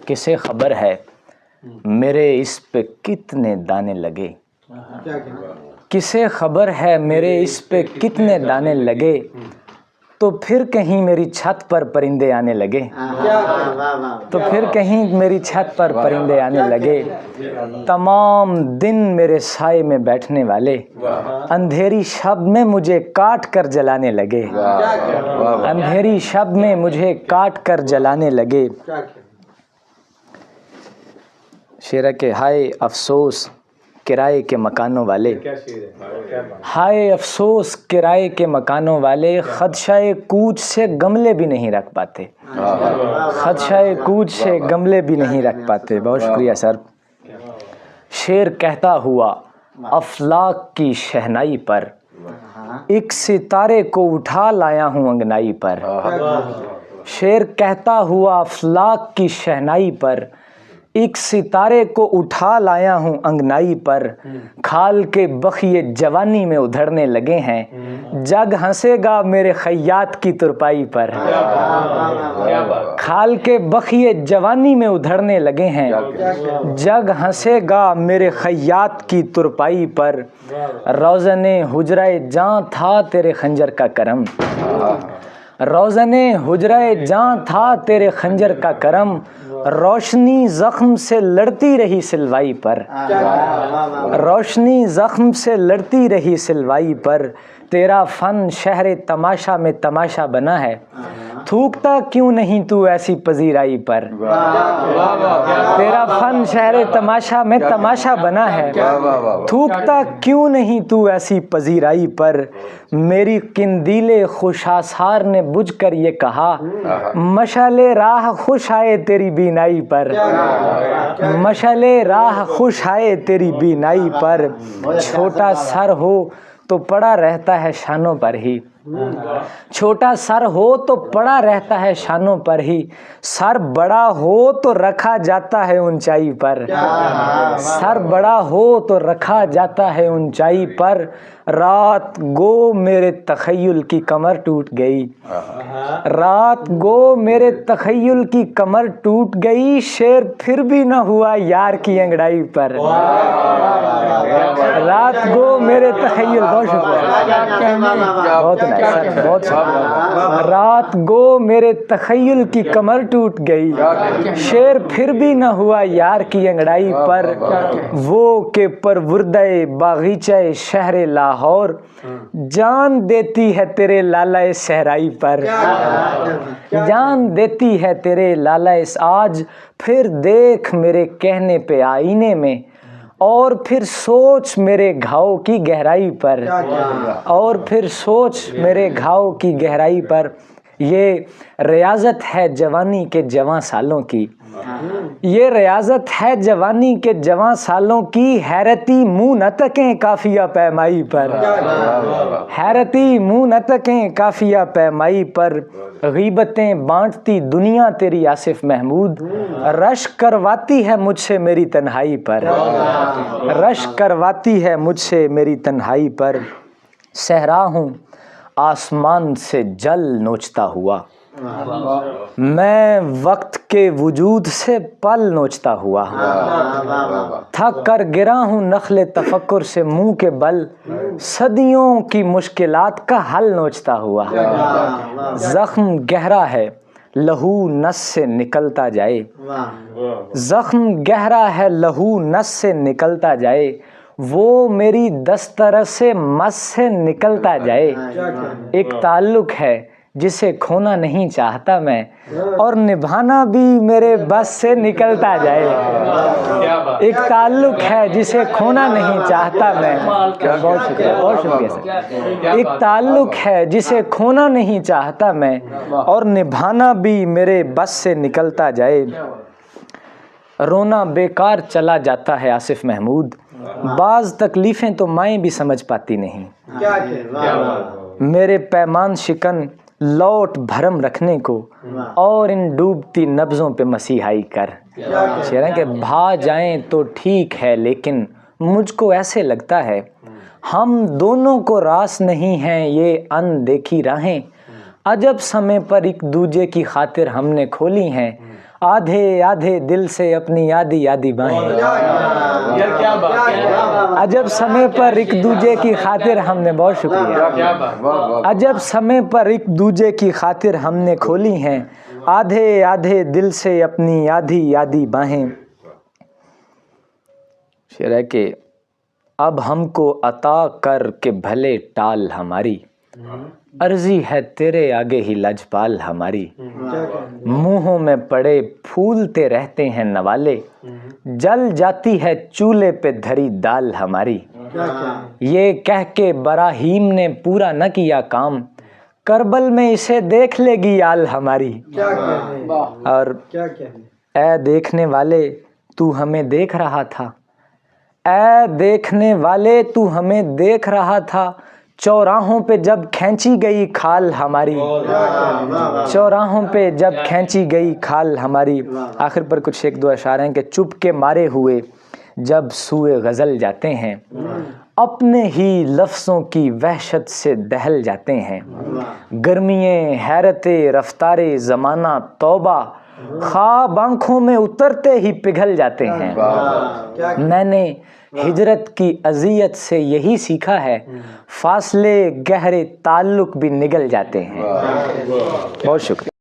کسے خبر ہے میرے اس پہ کتنے دانے لگے، کسے خبر ہے میرے اس پہ کتنے دانے لگے، تو پھر کہیں میری چھت پر پرندے آنے لگے، تو پھر کہیں میری چھت پر پرندے آنے لگے، تمام دن میرے سائے میں بیٹھنے والے اندھیری شب میں مجھے کاٹ کر جلانے لگے، اندھیری شب میں مجھے کاٹ کر جلانے لگے۔ شعر کہ ہائے افسوس کرائے کے مکانوں والے، ہائے افسوس کرائے کے مکانوں والے، خدشہ کوچ سے گملے بھی نہیں رکھ پاتے، خدشہ کوچ سے گملے بھی نہیں رکھ پاتے۔ بہت شکریہ سر۔ شعر کہتا ہوا افلاک کی شہنائی پر، ایک ستارے کو اٹھا لایا ہوں انگنائی پر، شعر کہتا ہوا افلاک کی شہنائی پر، ایک ستارے کو اٹھا لایا ہوں انگنائی پر، کھال کے بخیے جوانی میں ادھڑنے لگے ہیں، جگ ہنسے گا میرے خیاط کی ترپائی پر، کھال کے بخیے جوانی میں ادھڑنے لگے ہیں، جگ ہنسے گا میرے خیاط کی ترپائی پر، روزن حجرہ جاں تھا تیرے خنجر کا کرم، روزن حجرہ جاں تھا تیرے خنجر کا کرم، روشنی زخم سے لڑتی رہی سلوائی پر، روشنی زخم سے لڑتی رہی سلوائی پر، تیرا فن شہر تماشا میں تماشا بنا ہے، تھوکتا کیوں نہیں تو ایسی پذیرائی پر، تیرا فن شہر تماشا میں تماشا بنا ہے، تھوکتا کیوں نہیں تو ایسی پذیرائی پر، میری قندیل خوش آثار نے بجھ کر یہ کہا، مشعل راہ خوش آئے تیری بینائی پر، مشعل راہ خوش آئے تیری بینائی پر، چھوٹا سر ہو تو پڑا رہتا ہے شانوں پر ہی، چھوٹا سر ہو تو پڑا رہتا ہے شانوں پر ہی، سر بڑا ہو تو رکھا جاتا ہے اونچائی پر، سر بڑا ہو تو رکھا جاتا ہے اونچائی پر، رات گو میرے تخیل کی کمر ٹوٹ گئی، رات گو میرے تخیل کی کمر ٹوٹ گئی، شعر پھر بھی نہ ہوا یار کی انگڑائی پر، رات گو میرے تخیل، بہت شکریہ، بہت بہت رات گو میرے تخیل کی کمر ٹوٹ گئی، شعر پھر بھی نہ ہوا یار کی انگڑائی پر، وہ کہ پروردہ باغیچہ شہر لاہور جان دیتی ہے تیرے لالہ صحرائی پر، جان دیتی ہے تیرے لالہ آج پھر دیکھ میرے کہنے پہ آئینے میں، اور پھر سوچ میرے گھاؤ کی گہرائی پر، اور پھر سوچ میرے گھاؤ کی گہرائی پر۔ یہ ریاضت ہے جوانی کے جواں سالوں کی، یہ ریاضت ہے جوانی کے جواں سالوں کی، حیرتی منہ نہ تکیں قافیہ پیمائی پر، حیرتی منہ نہ تکیں قافیہ پیمائی پر، غیبتیں بانٹتی دنیا تیری آصف محمود، رشک کرواتی ہے مجھ سے میری تنہائی پر، رشک کرواتی ہے مجھ سے میری تنہائی پر، صحرا ہوں آسمان سے جل نوچتا ہوا، میں وقت کے وجود سے پل نوچتا ہوا، تھک کر گرا ہوں نخل تفکر سے منہ کے بل، صدیوں کی مشکلات کا حل نوچتا ہوا، زخم گہرا ہے لہو نس سے نکلتا جائے، زخم گہرا ہے لہو نس سے نکلتا جائے، وہ میری دسترس مس سے نکلتا جائے، ایک تعلق ہے جسے کھونا نہیں چاہتا میں، اور نبھانا بھی میرے بس سے نکلتا جائے، ایک تعلق ہے جسے کھونا نہیں چاہتا میں، بہت شکریہ، بہت شکریہ سر، ایک تعلق ہے جسے کھونا نہیں چاہتا میں، اور نبھانا بھی میرے بس سے نکلتا جائے، رونا بیکار چلا جاتا ہے آصف محمود، بعض تکلیفیں تو مائیں بھی سمجھ پاتی نہیں، میرے پیمان شکن لوٹ بھرم رکھنے کو، اور ان ڈوبتی نبضوں پہ مسیحائی کر، شعر کہ بھا جائیں تو ٹھیک ہے لیکن مجھ کو ایسے لگتا ہے ہم دونوں کو راس نہیں ہیں یہ ان دیکھی راہیں، عجب سمے پر ایک دوجے کی خاطر ہم نے کھولی ہیں، آدھے آدھے دل سے اپنی یادی یادی باہیں. عجب سمے پر ایک دوجے کی خاطر ہم نے، بہت شکریہ، عجب سمے پر ایک دوجے کی خاطر ہم نے کھولی ہیں آدھے آدھے دل سے اپنی یادی یادی باہیں. شعر ہے کہ اب ہم کو عطا کر کے بھلے ٹال ہماری، عرضی ہے تیرے آگے ہی لجپال ہماری. منہوں میں پڑے پھولتے رہتے ہیں نوالے، جل جاتی ہے چولہے پہ دھری دال ہماری. یہ کہہ کے براہیم نے پورا نہ کیا کام، کربل میں اسے دیکھ لے گی آل ہماری. اور اے دیکھنے والے تو ہمیں دیکھ رہا تھا، اے دیکھنے والے تو ہمیں دیکھ رہا تھا، چوراہوں پہ جب کھینچی گئی کھال ہماری، چوراہوں پہ جب کھینچی گئی کھال ہماری. آخر پر کچھ ایک دو اشعار ہیں کہ چپ کے مارے ہوئے جب سوئے غزل جاتے ہیں، اپنے ہی لفظوں کی وحشت سے دہل جاتے ہیں. گرمیے حیرت رفتار زمانہ توبہ، خواب آنکھوں میں اترتے ہی پگھل جاتے ہیں. میں نے ہجرت کی اذیت سے یہی سیکھا ہے، فاصلے گہرے تعلق بھی نگل جاتے ہیں. بہت شکریہ.